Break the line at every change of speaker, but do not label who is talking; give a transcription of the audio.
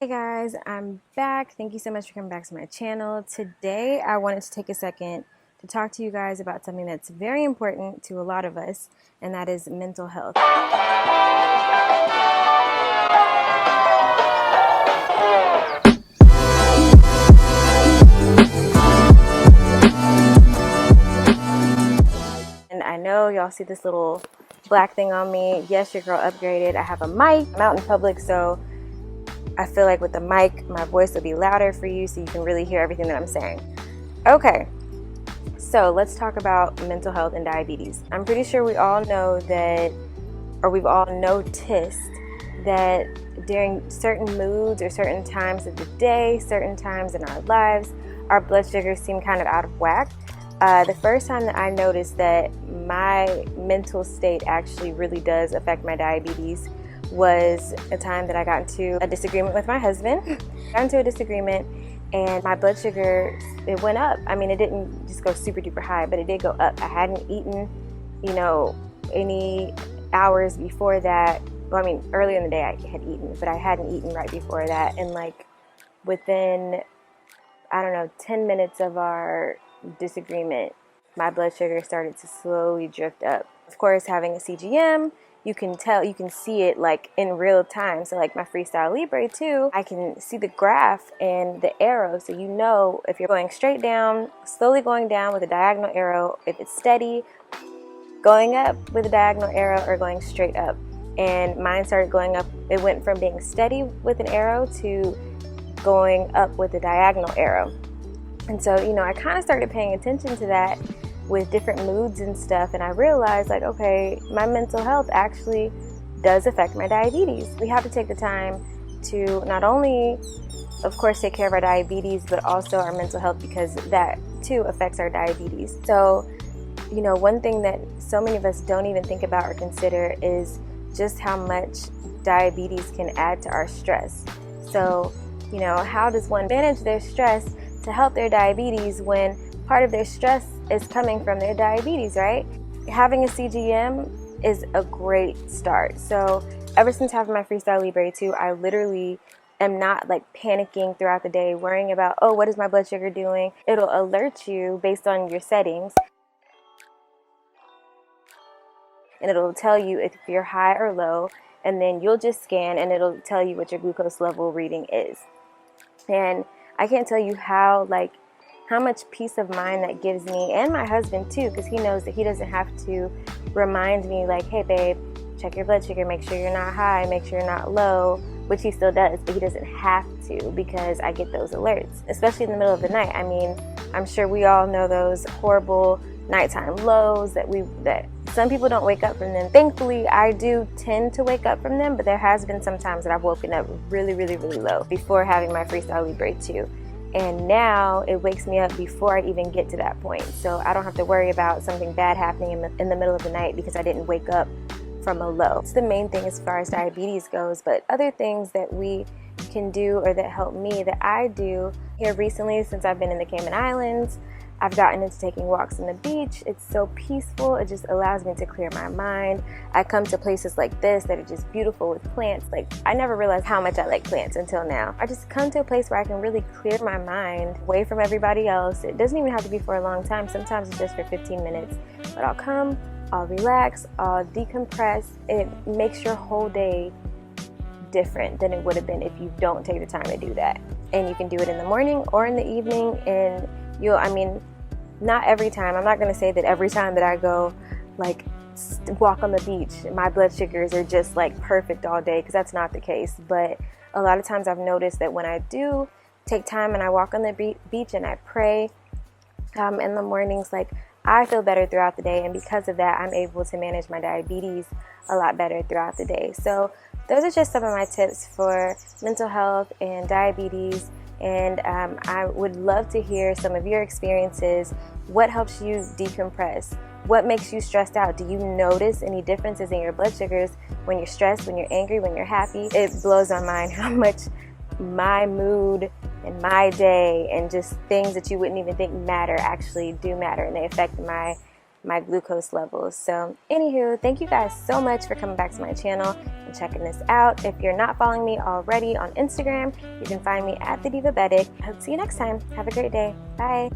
Hey guys, I'm back. Thank you so much for coming back to my channel. Today I wanted to take a second to talk to you guys about something that's very important to a lot of us, and that is mental health. And I know y'all see this little black thing on me. Yes, your girl upgraded. I have a mic. I'm out in public, so I feel like with the mic, my voice will be louder for you so you can really hear everything that I'm saying. Okay, so let's talk about mental health and diabetes. I'm pretty sure we all know that, or we've all noticed that during certain moods or certain times of the day, certain times in our lives, our blood sugars seem kind of out of whack. The first time that I noticed that my mental state actually really does affect my diabetes was a time that I got into a disagreement with my husband. Got into a disagreement and my blood sugar, it went up. I mean, it didn't just go super duper high, but it did go up. I hadn't eaten, any hours before that. Well, I mean, earlier in the day I had eaten, but I hadn't eaten right before that. And like within, 10 minutes of our disagreement, my blood sugar started to slowly drift up. Of course, having a CGM, you can see it like in real time. So like my Freestyle Libre 2, I can see the graph and the arrow. So you know if you're going straight down, slowly going down with a diagonal arrow, if it's steady, going up with a diagonal arrow, or going straight up. And mine started going up. It went from being steady with an arrow to going up with a diagonal arrow. And so, I kind of started paying attention to that with different moods and stuff, and I realized like, okay, my mental health actually does affect my diabetes. We have to take the time to not only, of course, take care of our diabetes, but also our mental health, because that too affects our diabetes. So, one thing that so many of us don't even think about or consider is just how much diabetes can add to our stress. So, how does one manage their stress to help their diabetes when part of their stress is coming from their diabetes, right? Having a CGM is a great start. So ever since having my Freestyle Libre 2, I literally am not like panicking throughout the day, worrying about, oh, what is my blood sugar doing? It'll alert you based on your settings, and it'll tell you if you're high or low, and then you'll just scan and it'll tell you what your glucose level reading is. And I can't tell you how much peace of mind that gives me, and my husband too, because he knows that he doesn't have to remind me like, hey babe, check your blood sugar, make sure you're not high, make sure you're not low, which he still does, but he doesn't have to, because I get those alerts, especially in the middle of the night. I mean, I'm sure we all know those horrible nighttime lows that some people don't wake up from them. Thankfully, I do tend to wake up from them, but there has been some times that I've woken up really, really, really low before having my Freestyle Libre 2. And now it wakes me up before I even get to that point. So I don't have to worry about something bad happening in the middle of the night because I didn't wake up from a low. It's the main thing as far as diabetes goes, but other things that we can do, or that help me, that I do here recently since I've been in the Cayman Islands, I've gotten into taking walks on the beach. It's so peaceful. It just allows me to clear my mind. I come to places like this that are just beautiful with plants. Like, I never realized how much I like plants until now. I just come to a place where I can really clear my mind away from everybody else. It doesn't even have to be for a long time. Sometimes it's just for 15 minutes. But I'll come, I'll relax, I'll decompress. It makes your whole day different than it would have been if you don't take the time to do that. And you can do it in the morning or in the evening, and not every time. I'm not going to say that every time that I go walk on the beach, my blood sugars are just like perfect all day, because that's not the case. But a lot of times I've noticed that when I do take time and I walk on the beach and I pray in the mornings, I feel better throughout the day, and because of that, I'm able to manage my diabetes a lot better throughout the day. So those are just some of my tips for mental health and diabetes. And I would love to hear some of your experiences. What helps you decompress? What makes you stressed out? Do you notice any differences in your blood sugars when you're stressed, when you're angry, when you're happy? It blows my mind how much my mood and my day and just things that you wouldn't even think matter actually do matter, and they affect my my glucose levels. So anywho, thank you guys so much for coming back to my channel and checking this out. If you're not following me already on Instagram, you can find me at TheDivabetic. Hope to see you next time. Have a great day. Bye.